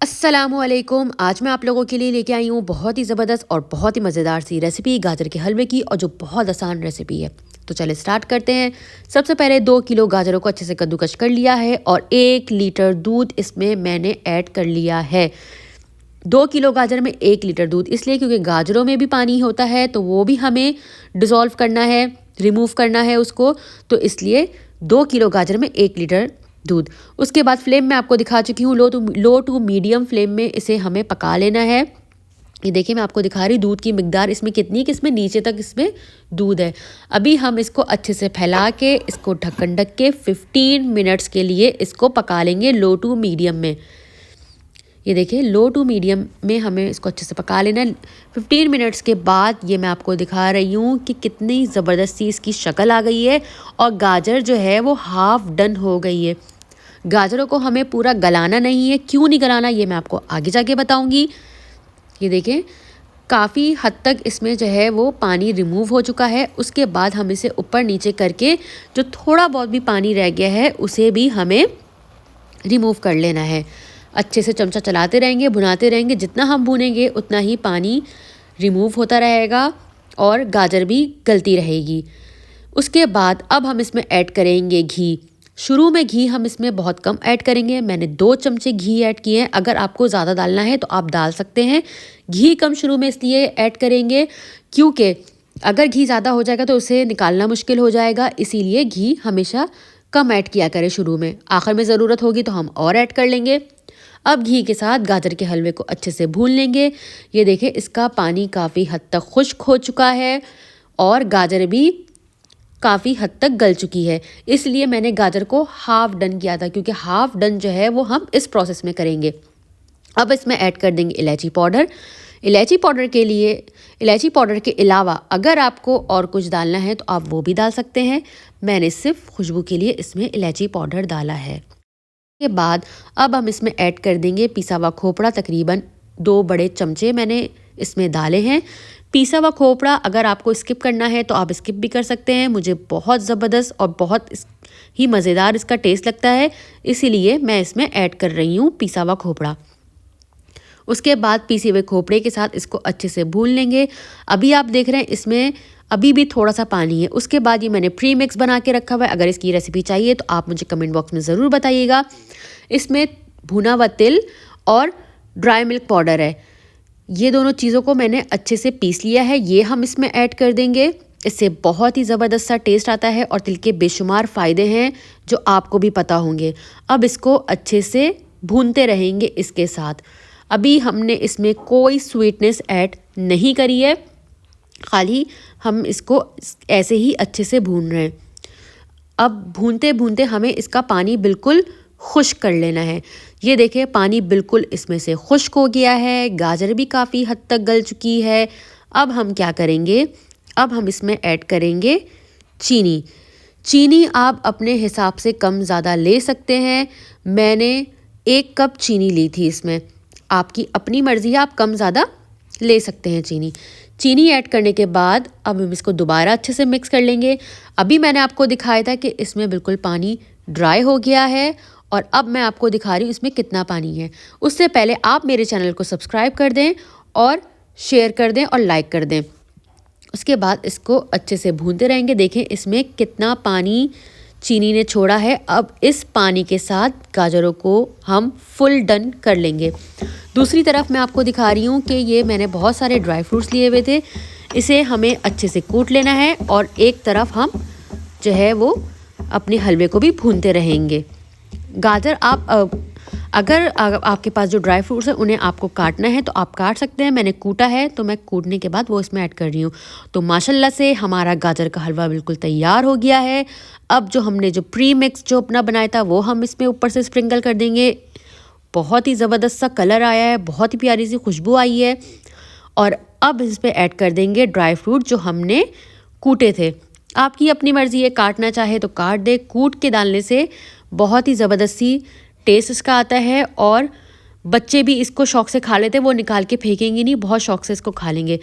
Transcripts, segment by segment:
अस्सलामुअलैकुम। आज मैं आप लोगों के लिए लेके आई हूँ बहुत ही ज़बरदस्त और बहुत ही मज़ेदार सी रेसिपी गाजर के हलवे की, और जो बहुत आसान रेसिपी है। तो चले स्टार्ट करते हैं। सबसे पहले 2 किलो गाजरों को अच्छे से कद्दूकस कर लिया है और 1 लीटर दूध इसमें मैंने ऐड कर लिया है। 2 किलो गाजर में 1 लीटर दूध, इसलिए क्योंकि गाजरों में भी पानी होता है तो वो भी हमें डिज़ोल्व करना है, रिमूव करना है उसको। तो इसलिए 2 किलो गाजर में 1 लीटर दूध। उसके बाद फ्लेम में आपको दिखा चुकी हूँ, लो टू मीडियम फ्लेम में इसे हमें पका लेना है। ये देखिए मैं आपको दिखा रही दूध की मिकदार इसमें कितनी, कि इसमें नीचे तक इसमें दूध है। अभी हम इसको अच्छे से फैला के इसको ढक्कन ढक के 15 मिनट्स के लिए इसको पका लेंगे लो टू मीडियम में। ये देखिए लो टू मीडियम में हमें इसको अच्छे से पका लेना है। 15 मिनट्स के बाद ये मैं आपको दिखा रही हूँ कि कितनी ज़बरदस्त सी इसकी शक्ल आ गई है और गाजर जो है वो हाफ डन हो गई है। गाजरों को हमें पूरा गलाना नहीं है, क्यों नहीं गलाना ये मैं आपको आगे जाके बताऊँगी। ये देखें काफ़ी हद तक इसमें जो है वो पानी रिमूव हो चुका है। उसके बाद हम इसे ऊपर नीचे करके जो थोड़ा बहुत भी पानी रह गया है उसे भी हमें रिमूव कर लेना है। अच्छे से चमचा चलाते रहेंगे, भुनाते रहेंगे। जितना हम भूनेंगे उतना ही पानी रिमूव होता रहेगा और गाजर भी गलती रहेगी। उसके बाद अब हम इसमें ऐड करेंगे घी। शुरू में घी हम इसमें बहुत कम ऐड करेंगे। मैंने 2 चमचे घी ऐड किए हैं। अगर आपको ज़्यादा डालना है तो आप डाल सकते हैं। घी कम शुरू में इसलिए ऐड करेंगे क्योंकि अगर घी ज़्यादा हो जाएगा तो उसे निकालना मुश्किल हो जाएगा, इसीलिए घी हमेशा कम ऐड किया करें शुरू में। आखिर में ज़रूरत होगी तो हम और ऐड कर लेंगे। अब घी के साथ गाजर के हलवे को अच्छे से भून लेंगे। ये देखें इसका पानी काफ़ी हद तक खुश्क हो चुका है और गाजर भी काफ़ी हद तक गल चुकी है। इसलिए मैंने गाजर को हाफ डन किया था, क्योंकि हाफ डन जो है वो हम इस प्रोसेस में करेंगे। अब इसमें ऐड कर देंगे इलायची पाउडर। इलायची पाउडर के अलावा अगर आपको और कुछ डालना है तो आप वो भी डाल सकते हैं। मैंने सिर्फ खुशबू के लिए इसमें इलायची पाउडर डाला है। के बाद अब हम इसमें ऐड कर देंगे पिसा हुआ खोपड़ा। तकरीबन 2 बड़े चमचे मैंने इसमें डाले हैं। पिसा हुआ खोपड़ा अगर आपको स्किप करना है तो आप स्किप भी कर सकते हैं। मुझे बहुत ज़बरदस्त और बहुत ही मज़ेदार इसका टेस्ट लगता है, इसीलिए मैं इसमें ऐड कर रही हूँ पिसा हुआ खोपड़ा। उसके बाद पीसे हुए खोपड़े के साथ इसको अच्छे से भून लेंगे। अभी आप देख रहे हैं इसमें अभी भी थोड़ा सा पानी है। उसके बाद ये मैंने प्री मिक्स बना के रखा हुआ है। अगर इसकी रेसिपी चाहिए तो आप मुझे कमेंट बॉक्स में ज़रूर बताइएगा। इसमें भुना हुआ तिल और ड्राई मिल्क पाउडर है। ये दोनों चीज़ों को मैंने अच्छे से पीस लिया है, ये हम इसमें ऐड कर देंगे। इससे बहुत ही ज़बरदस्त सा टेस्ट आता है और तिल के बेशुमार फ़ायदे हैं जो आपको भी पता होंगे। अब इसको अच्छे से भूनते रहेंगे इसके साथ। अभी हमने इसमें कोई स्वीटनेस ऐड नहीं करी है, खाली हम इसको ऐसे ही अच्छे से भून रहे हैं। अब भूनते भूनते हमें इसका पानी बिल्कुल खुश्क कर लेना है। ये देखिए पानी बिल्कुल इसमें से खुश्क हो गया है, गाजर भी काफ़ी हद तक गल चुकी है। अब हम क्या करेंगे, अब हम इसमें ऐड करेंगे चीनी। चीनी आप अपने हिसाब से कम ज़्यादा ले सकते हैं। मैंने 1 कप चीनी ली थी इसमें, आपकी अपनी मर्ज़ी है, आप कम ज़्यादा ले सकते हैं चीनी ऐड करने के बाद अब हम इसको दोबारा अच्छे से मिक्स कर लेंगे। अभी मैंने आपको दिखाया था कि इसमें बिल्कुल पानी ड्राई हो गया है और अब मैं आपको दिखा रही हूँ इसमें कितना पानी है। उससे पहले आप मेरे चैनल को सब्सक्राइब कर दें और शेयर कर दें और लाइक कर दें। उसके बाद इसको अच्छे से भूनते रहेंगे। देखें इसमें कितना पानी चीनी ने छोड़ा है। अब इस पानी के साथ गाजरों को हम फुल डन कर लेंगे। दूसरी तरफ मैं आपको दिखा रही हूँ कि ये मैंने बहुत सारे ड्राई फ्रूट्स लिए हुए थे, इसे हमें अच्छे से कूट लेना है और एक तरफ हम जो है वो अपने हलवे को भी भूनते रहेंगे। गाजर आप अगर आपके पास जो ड्राई फ्रूट्स हैं उन्हें आपको काटना है तो आप काट सकते हैं। मैंने कूटा है तो मैं कूटने के बाद वो इसमें ऐड कर रही हूँ। तो माशाल्लाह से हमारा गाजर का हलवा बिल्कुल तैयार हो गया है। अब जो हमने जो प्री मिक्स जो अपना बनाया था वो हम इसमें ऊपर से स्प्रिंकल कर देंगे। बहुत ही ज़बरदस्त सा कलर आया है, बहुत ही प्यारी सी खुशबू आई है। और अब इस पर ऐड कर देंगे ड्राई फ्रूट जो हमने कूटे थे। आपकी अपनी मर्ज़ी है, काटना चाहे तो काट दे। कूट के डालने से बहुत ही ज़बरदस्त सी टेस्ट इसका आता है और बच्चे भी इसको शौक़ से खा लेते हैं, वो निकाल के फेंकेंगे नहीं, बहुत शौक़ से इसको खा लेंगे।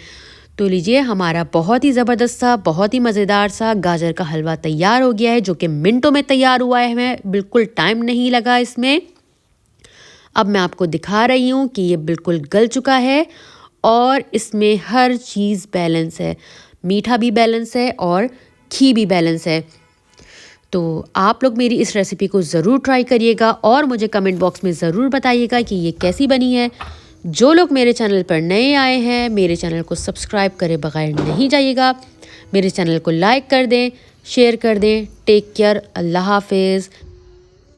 तो लीजिए हमारा बहुत ही ज़बरदस्त सा, बहुत ही मज़ेदार सा गाजर का हलवा तैयार हो गया है, जो कि मिनटों में तैयार हुआ है। हमें बिल्कुल टाइम नहीं लगा इसमें। अब मैं आपको दिखा रही हूँ कि ये बिल्कुल गल चुका है और इसमें हर चीज़ बैलेंस है, मीठा भी बैलेंस है और घी भी बैलेंस है। तो आप लोग मेरी इस रेसिपी को ज़रूर ट्राई करिएगा और मुझे कमेंट बॉक्स में ज़रूर बताइएगा कि ये कैसी बनी है। जो लोग मेरे चैनल पर नए आए हैं, मेरे चैनल को सब्सक्राइब करे बगैर नहीं जाइएगा। मेरे चैनल को लाइक कर दें, शेयर कर दें। टेक केयर, अल्लाह हाफिज़।